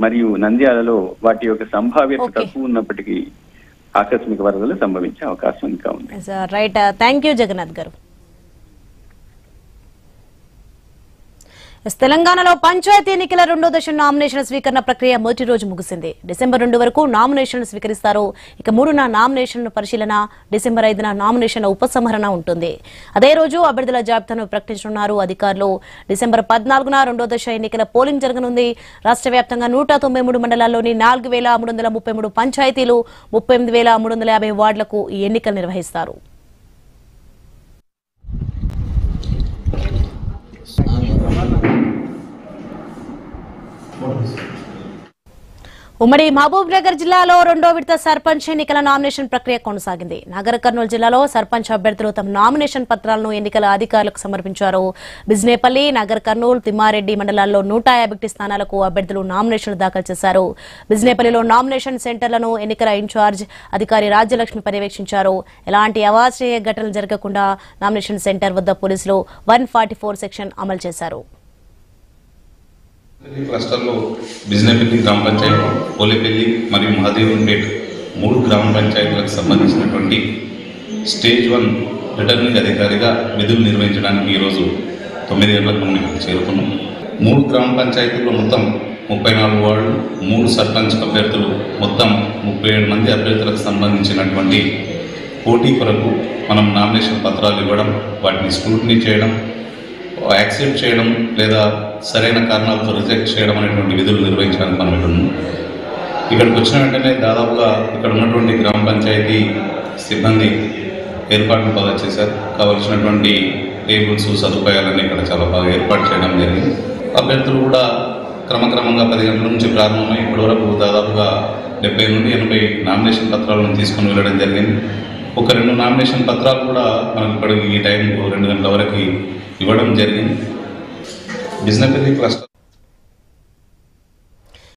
మరియు నంద్యాలలో వాటి యొక్క సంభావ్యత తక్కువ ఉన్నప్పటికీ ఆకస్మిక వరదలు సంభవించే అవకాశం ఇంకా ఉంది. రైట్, థ్యాంక్ యూ జగన్నాథ్ గారు. తెలంగాణలో పంచాయతీ ఎన్నికల రెండో దశ నామినేషన్ స్వీకరణ ప్రక్రియ మొదటి రోజు ముగిసింది. డిసెంబర్ 2 వరకు నామినేషన్లు స్వీకరిస్తారు. ఇక 3న నామినేషన్ పరిశీలన, డిసెంబర్ 5న నామినేషన్ ఉపసంహరణ ఉంటుంది. అదే రోజు అభ్యర్థుల జాబితాను ప్రకటించనున్నారు అధికారులు. డిసెంబర్ 14న రెండో దశ ఎన్నికల పోలింగ్ జరగనుంది. రాష్ట్ర వ్యాప్తంగా 193 మండలాల్లోని 4333 పంచాయతీలు, 38350 వార్డులకు ఈ ఎన్నికలు నిర్వహిస్తారు. ఉమ్మడి మహబూబ్ నగర్ జిల్లాలో రెండో విడత సర్పంచ్ ఎన్నికల నామినేషన్ ప్రక్రియ కొనసాగింది. నగర కర్నూలు జిల్లాలో సర్పంచ్ అభ్యర్థులు తమ నామినేషన్ పత్రాలను ఎన్నికల అధికారులకు సమర్పించారు. బిజ్నేపల్లి, నగర్ కర్నూలు, తిమ్మారెడ్డి మండలాల్లో 151 స్థానాలకు అభ్యర్థులు నామినేషన్లు దాఖలు చేశారు. బిజ్నేపల్లిలో నామినేషన్ సెంటర్లను ఎన్నికల ఇన్ఛార్జ్ అధికారి రాజ్యలక్ష్మి పర్యవేక్షించారు. ఎలాంటి అవాంఛనీయ ఘటనలు జరగకుండా నామినేషన్ సెంటర్ వద్ద పోలీసులు 144 సెక్షన్ అమలు చేశారు. క్లస్టర్లో బిజినపల్లి గ్రామ పంచాయతీ, పోలేపల్లి మరియు మహాదేవన్పేట్ 3 గ్రామ పంచాయతీలకు సంబంధించినటువంటి స్టేజ్ 1 రిటర్నింగ్ అధికారిగా విధులు నిర్వహించడానికి ఈరోజు 9 గంటలకు మనం చేరుకున్నాం. 3 గ్రామ పంచాయతీల్లో మొత్తం 34 వార్డులు, 3 సర్పంచ్ అభ్యర్థులు, మొత్తం 37 మంది అభ్యర్థులకు సంబంధించినటువంటి పోటీ కొరకు మనం నామినేషన్ పత్రాలు ఇవ్వడం, వాటిని స్క్రూటినీ చేయడం, యాక్సెప్ట్ చేయడం లేదా సరైన కారణాలతో రిజెక్ట్ చేయడం అనేటువంటి విధులు నిర్వహించడానికి మనం ఇక్కడ ఉన్నాం. ఇక్కడికి వచ్చిన వెంటనే దాదాపుగా ఇక్కడ ఉన్నటువంటి గ్రామ పంచాయతీ సిబ్బంది ఏర్పాట్లు బాగా చేశారు. కావలసినటువంటి టేబుల్స్, సదుపాయాలన్నీ ఇక్కడ చాలా బాగా ఏర్పాటు చేయడం జరిగింది. అభ్యర్థులు కూడా క్రమక్రమంగా 10 గంటల నుంచి ప్రారంభమై ఇప్పటివరకు దాదాపుగా 70 నుండి 80 నామినేషన్ పత్రాలను తీసుకుని వెళ్ళడం జరిగింది. ఒక 2 నామినేషన్ పత్రాలు కూడా మనకు ఇప్పుడు ఈ టైంకు 2 గంటల వరకు ఇవ్వడం జరిగింది. బిజినపల్లి క్లస్టర్